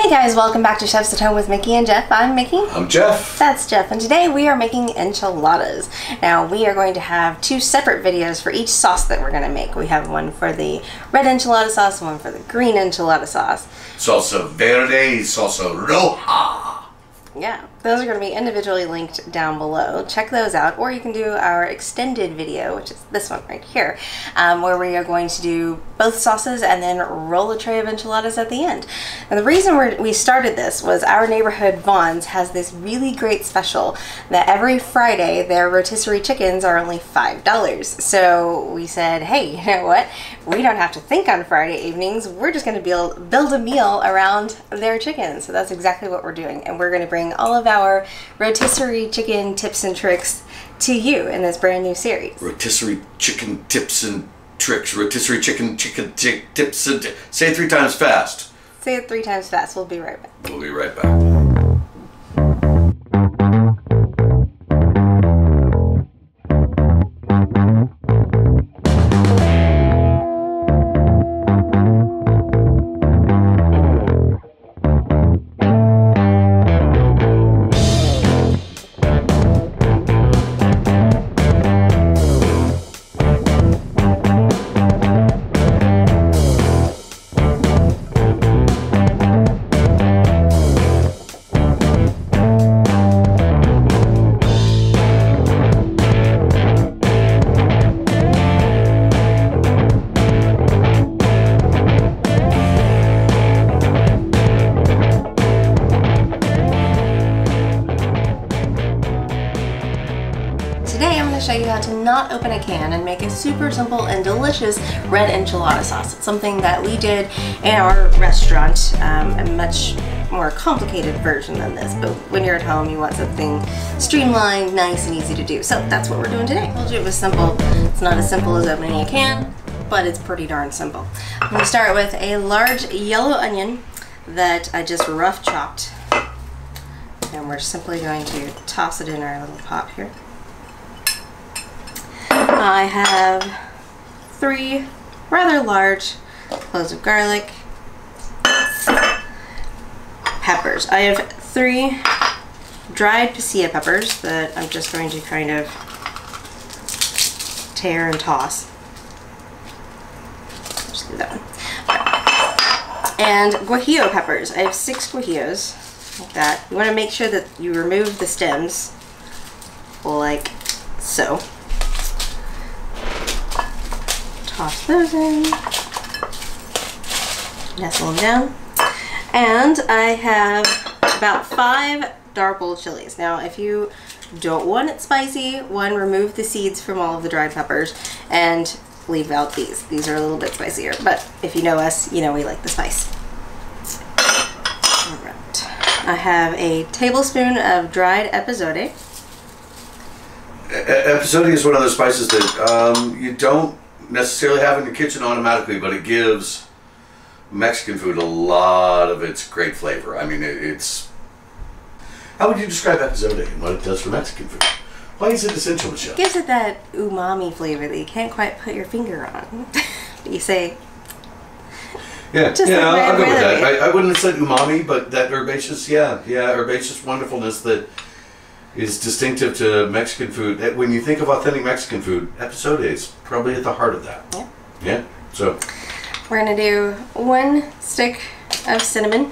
Hey guys, welcome back to Chefs at Home with Micki and Jeff. I'm Micki. I'm Jeff. That's Jeff, and today we are making enchiladas. Now we are going to have two separate videos for each sauce that we're going to make. We have one for the red enchilada sauce and one for the green enchilada sauce. Salsa verde, salsa roja. Yeah, those are going to be individually linked down below. Check those out, or you can do our extended video, which is this one right here, where we are going to do both sauces and then roll a tray of enchiladas at the end. And the reason we started this was our neighborhood Vaughn's has this really great special that every Friday their rotisserie chickens are only $5. So we said, hey, you know what? We don't have to think on Friday evenings. We're just going to build a meal around their chickens. So that's exactly what we're doing. And we're going to bring all of our rotisserie chicken tips and tricks to you in this brand new series. Rotisserie chicken tips and tricks. Rotisserie chicken tips and... Say it 3 times fast. Say it 3 times fast. We'll be right back. We'll be right back. Show you how to not open a can and make a super simple and delicious red enchilada sauce. It's something that we did in our restaurant, a much more complicated version than this, but when you're at home you want something streamlined, nice and easy to do. So that's what we're doing today. I told you it was simple. It's not as simple as opening a can, but it's pretty darn simple. I'm going to start with a large yellow onion that I just rough chopped, and we're simply going to toss it in our little pot here. I have 3 rather large cloves of garlic, peppers. I have 3 dried pasilla peppers that I'm just going to kind of tear and toss. Just do that one. And guajillo peppers. I have 6 guajillos, like that. You want to make sure that you remove the stems, like so. Toss those in, nestle them down, and I have about 5 dark old chilies. Now if you don't want it spicy, remove the seeds from all of the dried peppers and leave out these. These are a little bit spicier, but if you know us, you know we like the spice. Alright, I have a tablespoon of dried epazote. Epazote is one of those spices that you don't necessarily have in the kitchen automatically, but it gives Mexican food a lot of its great flavor. I mean, it's... How would you describe epazote and what it does for Mexican food? Why is it essential to chef? It gives it that umami flavor that you can't quite put your finger on. You say... Yeah, yeah, I'll go with that. I wouldn't have said umami, but that herbaceous, herbaceous wonderfulness that is distinctive to Mexican food. When you think of authentic Mexican food, epazote is probably at the heart of that. Yeah. Yeah. So we're gonna do 1 stick of cinnamon,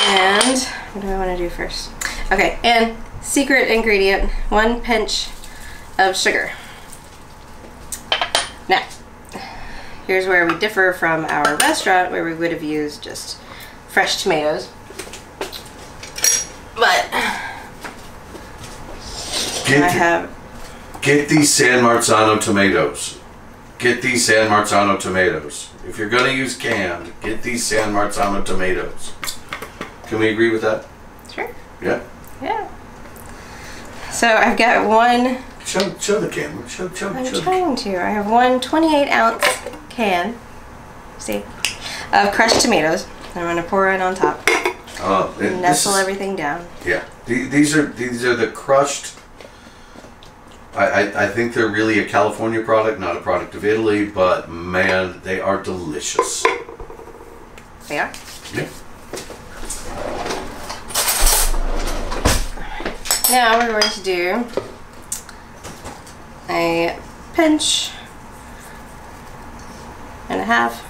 and what do I want to do first? Okay, and secret ingredient: 1 pinch of sugar. Now, here's where we differ from our restaurant, where we would have used just fresh tomatoes. But get these San Marzano tomatoes. Get these San Marzano tomatoes. If you're going to use canned, get these San Marzano tomatoes. Can we agree with that? Sure. Yeah? Yeah. So I've got 1... Show the camera. I'm trying to. I have 1 28-ounce can, see, of crushed tomatoes. I'm going to pour it on top. Nestle everything down. Yeah, these are the crushed. I think they're really a California product, not a product of Italy, but man, they are delicious. They are? Yeah. Now we're going to do a pinch and a half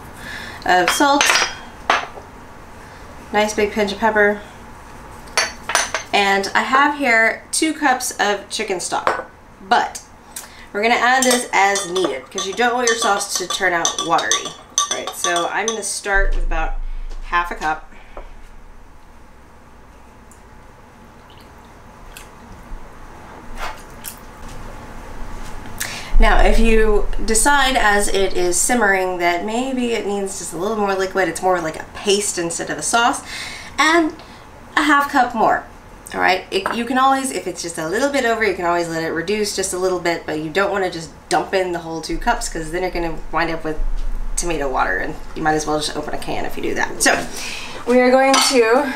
of salt, nice big pinch of pepper, and I have here 2 cups of chicken stock, but we're going to add this as needed because you don't want your sauce to turn out watery. All right, so I'm going to start with about half a cup. Now, if you decide as it is simmering that maybe it needs just a little more liquid, it's more like a paste instead of a sauce, add a half cup more. All right, you can always, if it's just a little bit over, you can always let it reduce just a little bit, but you don't want to just dump in the whole 2 cups because then you're going to wind up with tomato water, and you might as well just open a can if you do that. So we are going to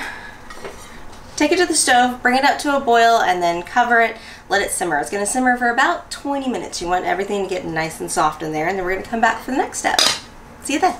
take it to the stove, bring it up to a boil, and then cover it, let it simmer. It's going to simmer for about 20 minutes. You want everything to get nice and soft in there, and then we're going to come back for the next step. See you then.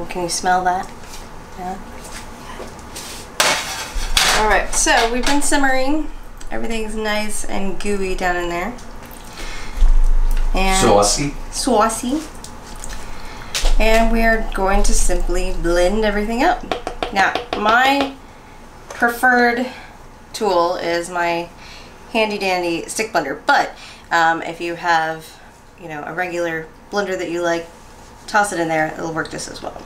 Can you smell that? Yeah. All right, so we've been simmering. Everything's nice and gooey down in there. And saucy. Saucy. And we are going to simply blend everything up. Now, my preferred tool is my handy dandy stick blender, but if you have, you know, a regular blender that you like, toss it in there, it'll work just as well.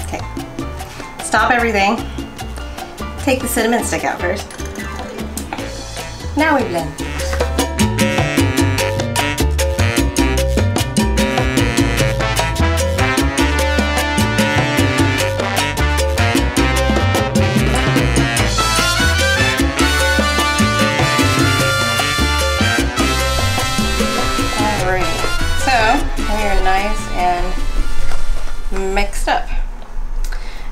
Okay, stop everything. Take the cinnamon stick out first. Now we blend. Nice and mixed up.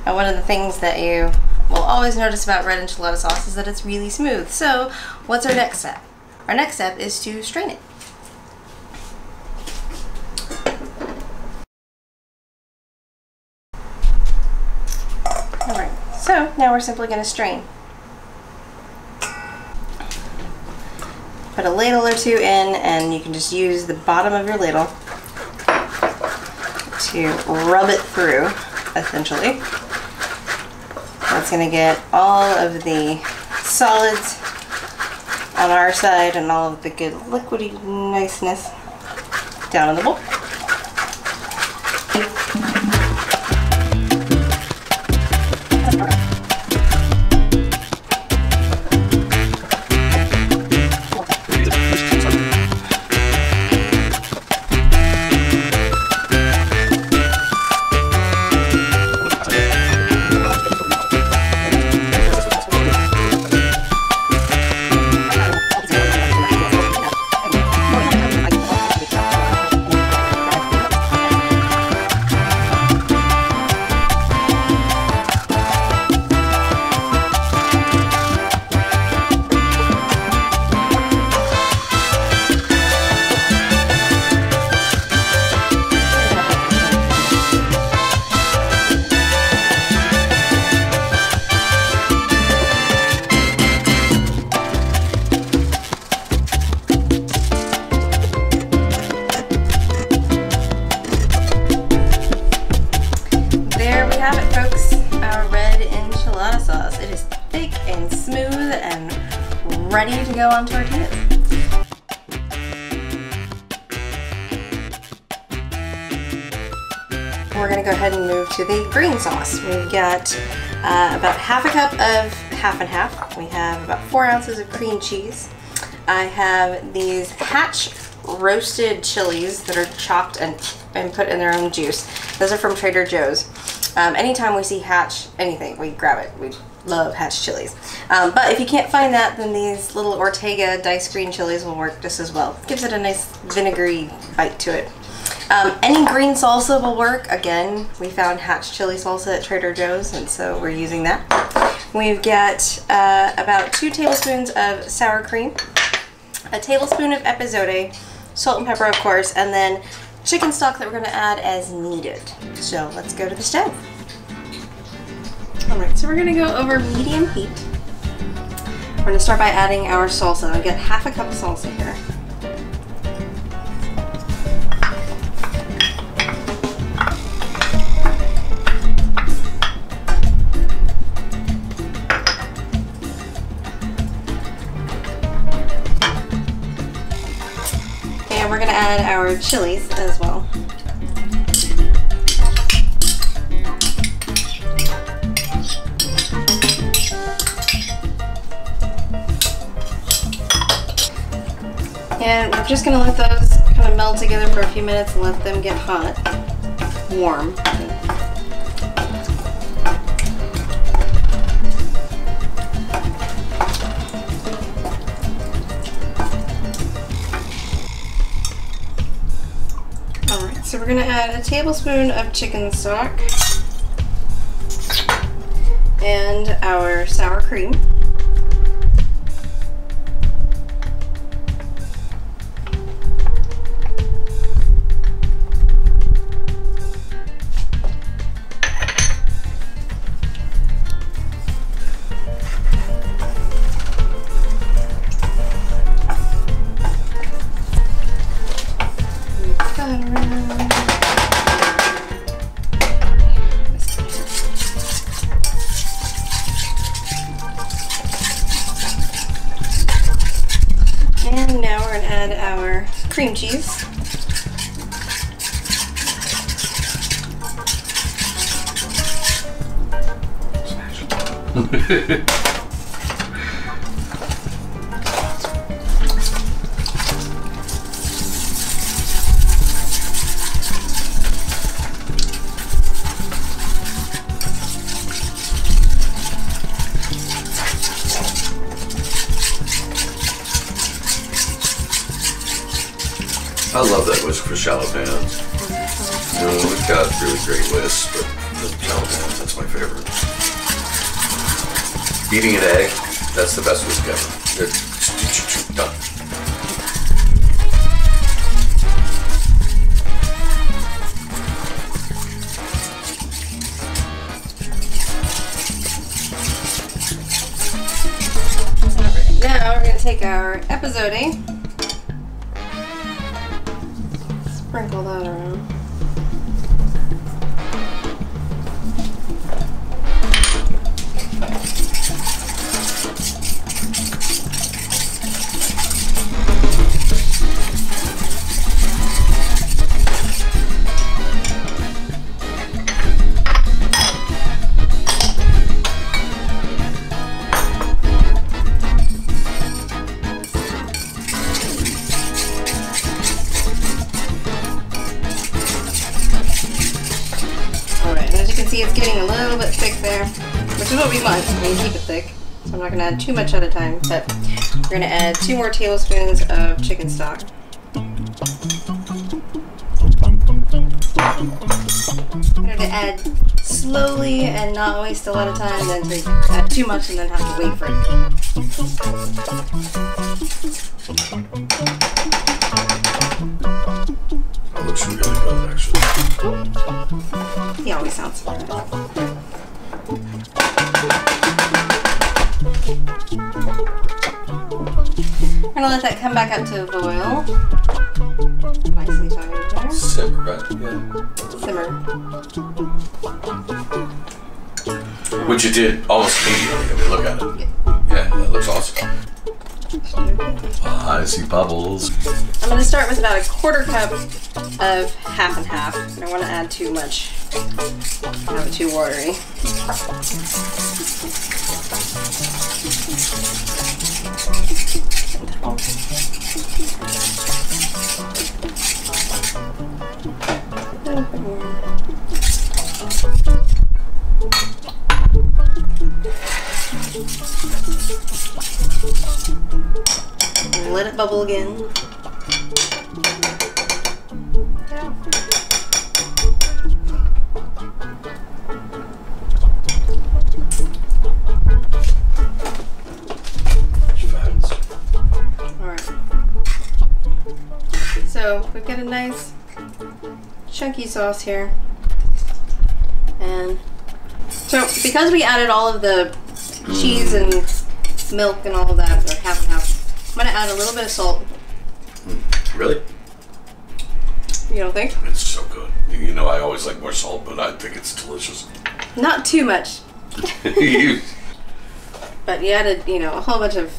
And one of the things that you will always notice about red enchilada sauce is that it's really smooth. So what's our next step? Our next step is to strain it. Alright, so now we're simply going to strain. Put a ladle or 2 in, and you can just use the bottom of your ladle to rub it through, essentially. That's going to get all of the solids on our side and all of the good liquidy niceness down in the bowl. and smooth and ready to go on tortillas. We're gonna go ahead and move to the green sauce. We've got about half a cup of half and half. We have about 4 ounces of cream cheese. I have these Hatch roasted chilies that are chopped and put in their own juice. Those are from Trader Joe's. Anytime we see Hatch anything, we grab it. We love Hatch chilies. But if you can't find that, then these little Ortega diced green chilies will work just as well. Gives it a nice vinegary bite to it. Any green salsa will work. Again, we found Hatch chili salsa at Trader Joe's, and so we're using that. We've got about 2 tablespoons of sour cream, a tablespoon of epazote, salt and pepper of course, and then chicken stock that we're going to add as needed. So let's go to the stove. Alright, so we're going to go over medium heat. We're going to start by adding our salsa. I'll get half a cup of salsa here. And we're going to add our chilies as well. And we're just going to let those kind of meld together for a few minutes and let them get hot, warm. Alright, so we're going to add a tablespoon of chicken stock and our sour cream. And now we're going to add our cream cheese. I love that whisk for shallow pans. You know, we've got really great whisks, but the shallow pans, that's my favorite. Beating an egg, that's the best whisk ever. Done. Alright, now we're going to take our epazote. Sprinkle that around. See, it's getting a little bit thick there, which is what we want. We keep it thick, so I'm not going to add too much at a time, but we're going to add 2 more tablespoons of chicken stock. I'm going to add slowly and not waste a lot of time, then to add too much and then have to wait for it. That looks really good, actually. He always sounds fun. I'm gonna let that come back up to a boil. Nicely timed there. Simmer, right? Yeah. Simmer. Which you did almost immediately. I mean, look at it. Yeah. see bubbles. I'm going to start with about a 1/4 cup of half and half. I don't want to add too much. Have it too watery. Let it bubble again. Alright. So we've got a nice chunky sauce here. And so because we added all of the cheese and milk and all of that, or half and half, I'm gonna add a little bit of salt. Really? You don't think? It's so good. You know, I always like more salt, but I think it's delicious. Not too much. But you added, you know, a whole bunch of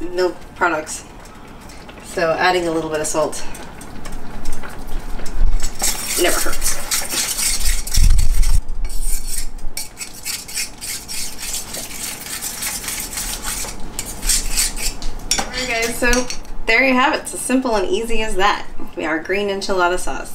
milk products. So adding a little bit of salt never hurts. Alright guys, so there you have it. It's as simple and easy as that. Our green enchilada sauce.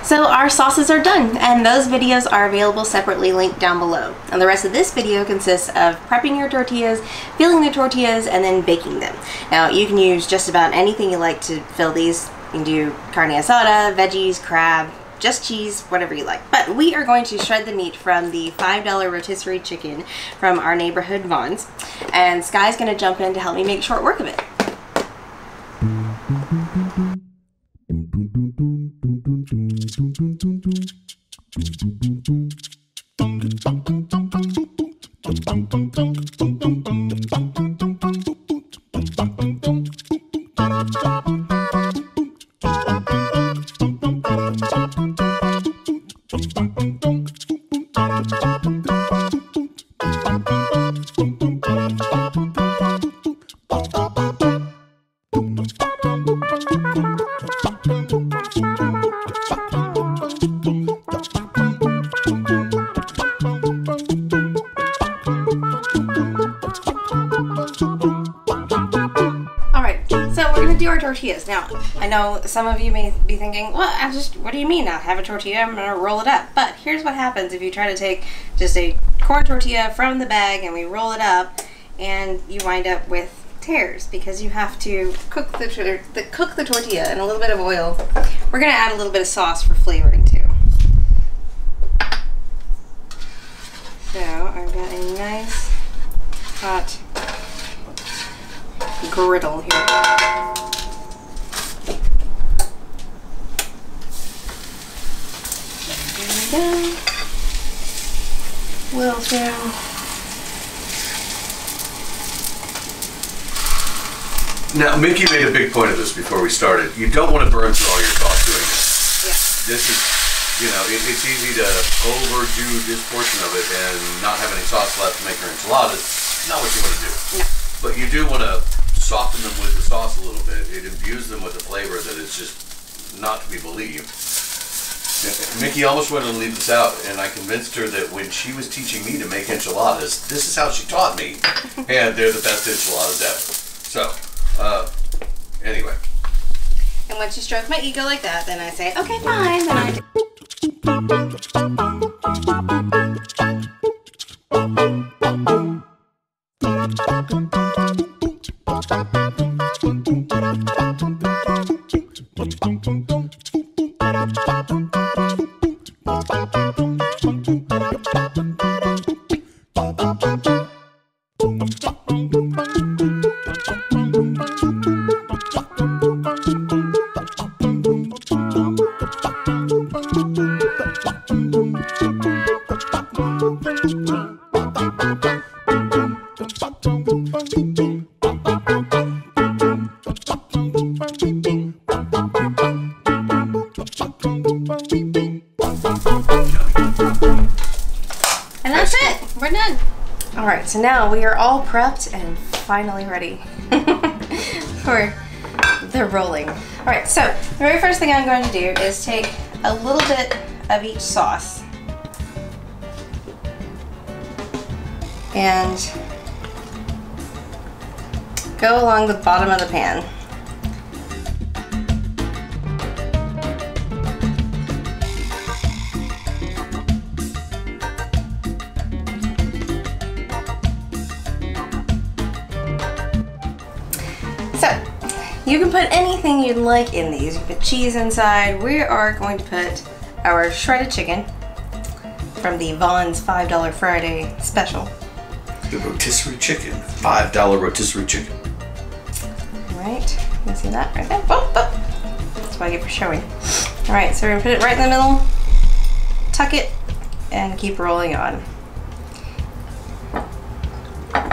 So our sauces are done, and those videos are available separately linked down below. And the rest of this video consists of prepping your tortillas, filling the tortillas, and then baking them. Now you can use just about anything you like to fill these. You can do carne asada, veggies, crab, just cheese, whatever you like. But we are going to shred the meat from the $5 rotisserie chicken from our neighborhood Vaughn's. And Sky's gonna jump in to help me make short work of it. Do our tortillas. Now, I know some of you may be thinking, well, what do you mean? I have a tortilla, I'm gonna roll it up. But here's what happens if you try to take just a corn tortilla from the bag and we roll it up, and you wind up with tears because you have to cook the tortilla in a little bit of oil. We're gonna add a little bit of sauce for flavoring too. So I've got a nice hot griddle here. Will through. Now, Micki made a big point of this before we started. You don't want to burn through all your sauce doing this. Yeah. This is, you know, it's easy to overdo this portion of it and not have any sauce left to make your enchiladas. Not what you want to do. No. But you do want to soften them with the sauce a little bit. It imbues them with a flavor that is just not to be believed. Micki almost wanted to leave this out, and I convinced her that when she was teaching me to make enchiladas, this is how she taught me, and they're the best enchiladas ever. So, anyway. And once you stroke my ego like that, then I say, okay, fine. Then I And that's it. We're done. All right, so now we are all prepped and finally ready. for the rolling. All right, so the very first thing I'm going to do is take a little bit of each sauce and go along the bottom of the pan. So, you can put anything you'd like in these. You can put cheese inside. We are going to put our shredded chicken from the Vaughn's $5 Friday special. The rotisserie chicken, $5 rotisserie chicken. Right, you can see that right there. Oh, oh. That's what I get for showing. All right, so we're gonna put it right in the middle, tuck it, and keep rolling on.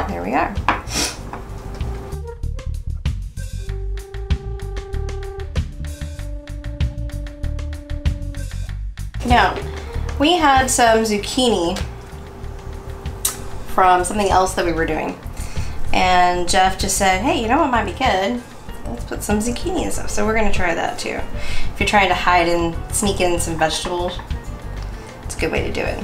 There we are. Now, we had some zucchini from something else that we were doing. And Jeff just said, hey, you know what might be good? Let's put some zucchini and stuff. So we're gonna try that too. If you're trying to hide and sneak in some vegetables, it's a good way to do it.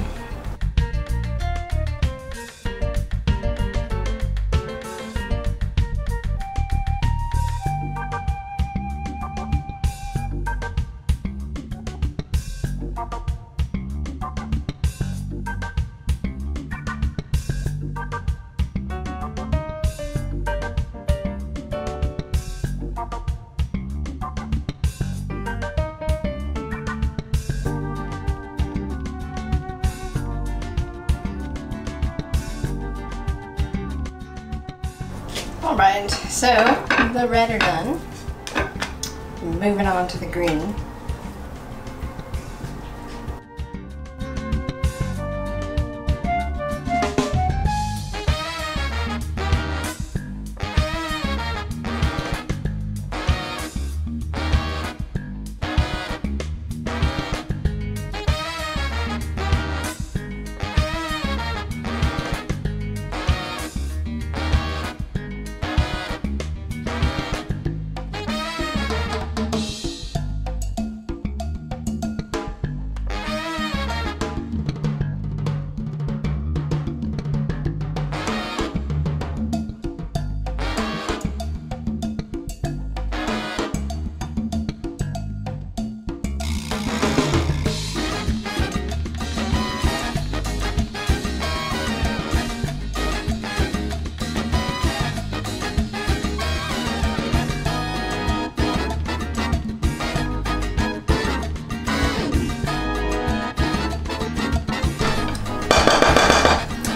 All right, so the red are done. Moving on to the green.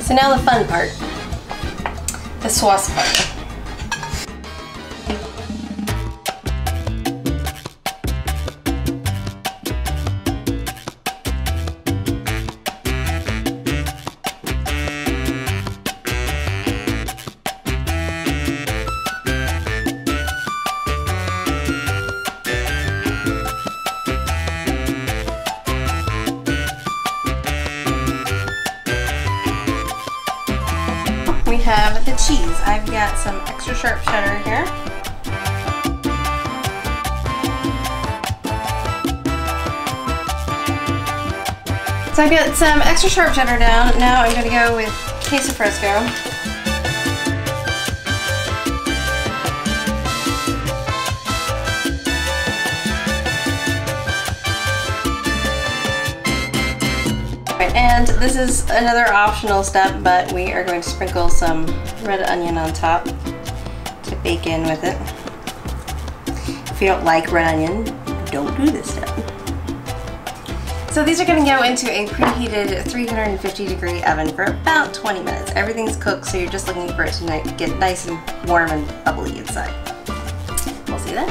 So now the fun part, the sauce part. We have the cheese. I've got some extra sharp cheddar here. So I've got some extra sharp cheddar down. Now I'm going to go with queso fresco. And this is another optional step, but we are going to sprinkle some red onion on top to bake in with it. If you don't like red onion, don't do this step. So these are going to go into a preheated 350-degree oven for about 20 minutes. Everything's cooked, so you're just looking for it to get nice and warm and bubbly inside. We'll see that.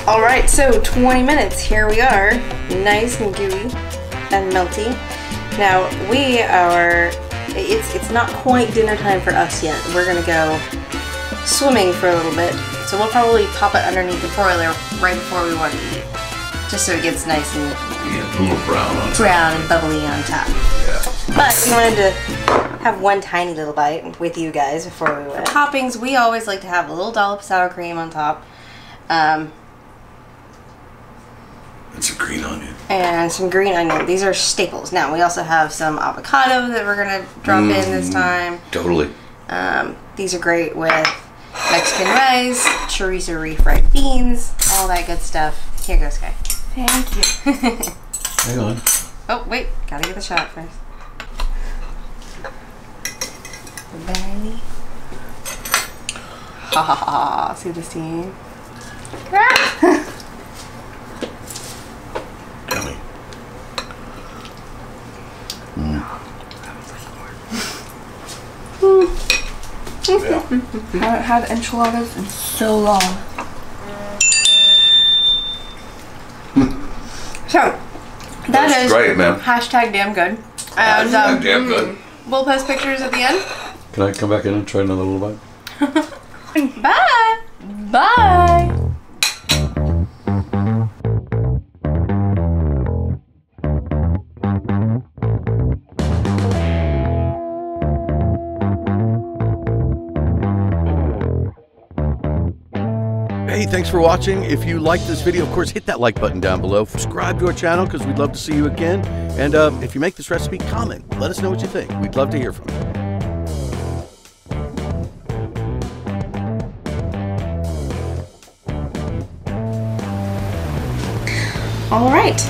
Alright, so 20 minutes, here we are, nice and gooey and melty. Now it's not quite dinner time for us yet. We're gonna go swimming for a little bit. So we'll probably pop it underneath the broiler right before we want to eat. Just so it gets nice and a little brown on top. Brown and bubbly on top. Yeah. But we wanted to have one tiny little bite with you guys before we went. Toppings, we always like to have a little dollop of sour cream on top. And some green onion. And some green onion. These are staples. Now, we also have some avocado that we're going to drop in this time. Totally. These are great with Mexican rice, chorizo refried beans, all that good stuff. Here goes, Sky. Thank you. Hang on. Oh, wait. Gotta get the shot first. Barely. Ha ha ha. See the steam? Yummy. Yeah. I haven't had enchiladas in so long. So, That's is great, man. hashtag damn good. And Damn good. we'll post pictures at the end. Can I come back in and try another little bite? Bye! Bye! Hey, thanks for watching. If you liked this video, of course, hit that like button down below. Subscribe to our channel because we'd love to see you again. And if you make this recipe, comment. Let us know what you think. We'd love to hear from you. All right.